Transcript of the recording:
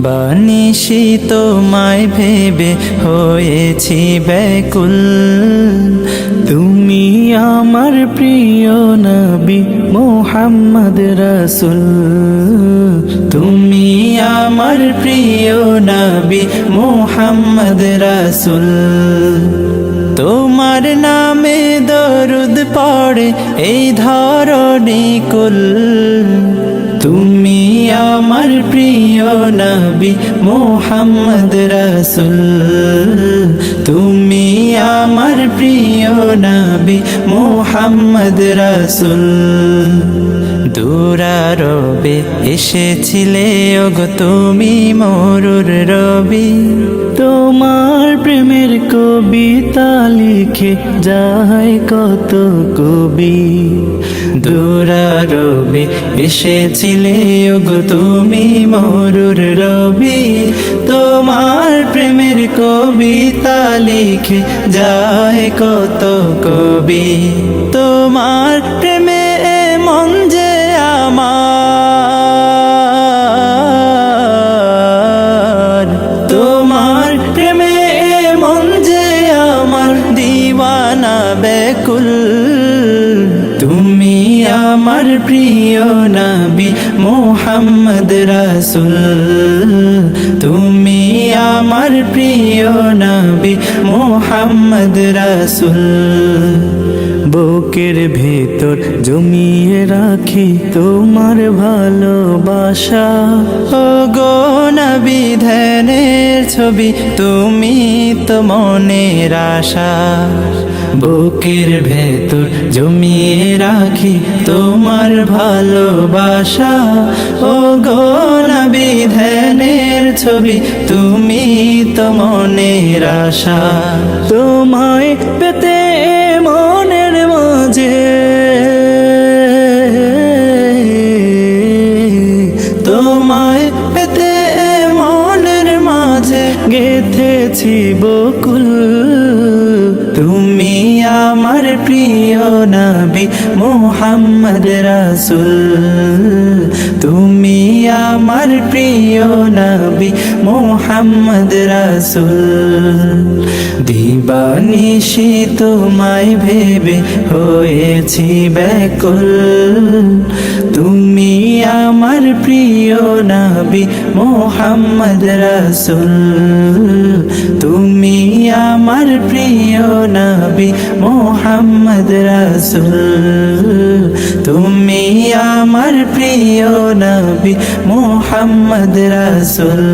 দিবানিশি তোমায় ভেবে হয়েছি ব্যাকুল। তুমি আমার প্রিয় নবী মুহাম্মদ রাসূল। তুমি আমার প্রিয় নবী মুহাম্মদ রাসূল। তোমার নামে দরুদ পড়ে এই ধরণী কুল। তুমি আমার প্রিয় নবী মুহাম্মদ রাসূল। তুমি আমার প্রিয় নবী মুহাম্মদ রাসূল। দুরারবে এসেছিলে ওগো তুমি মরুর রবি। তোমার প্রেমের কবিতা লিখে যায় কত কবি। দুরারবে এসেছিলে ওগো তুমি মরুর রবি। তোমার প্রেমের কবিতা লিখে যায় কত কবি। তোমার প্রেমে মন যে আমার, তোমার প্রেমে মন যে আমার দিওয়ানা ব্যাকুল। তুমি আমার প্রিয় নবী মুহাম্মদ রাসূল। তুমি আমার প্রিয় নবী মুহাম্মদ রাসূল। বুকের ভেতর জমিয়ে রাখি তোমার ভালোবাসা। ওগো নবী ধ্যানের ছবি তুমি তো মনের আশা। বুকের ভেতর জমিয়ে রাখি তোমার ভালোবাসা। ওগো নবী ধ্যানের ছবি তুমি তো মনের আশা। তোমায় পেতে মনের মাঝে, তোমায় পেতে মনের মাঝে গেঁথেছি বকুল। তুমি আমার প্রিয় নবী মুহাম্মদ রাসূল। তুমি আমার প্রিয় নবী মুহাম্মদ রাসূল। দিবানিশি তোমায় ভেবে হয়েছি ব্যাকুল। তুমি আমার প্রিয় নবী মুহাম্মদ রাসূল। তুমি আমার প্রিয় নবী মুহাম্মদ রাসূল। তুমি আমার প্রিয় নবী মুহাম্মদ রাসূল।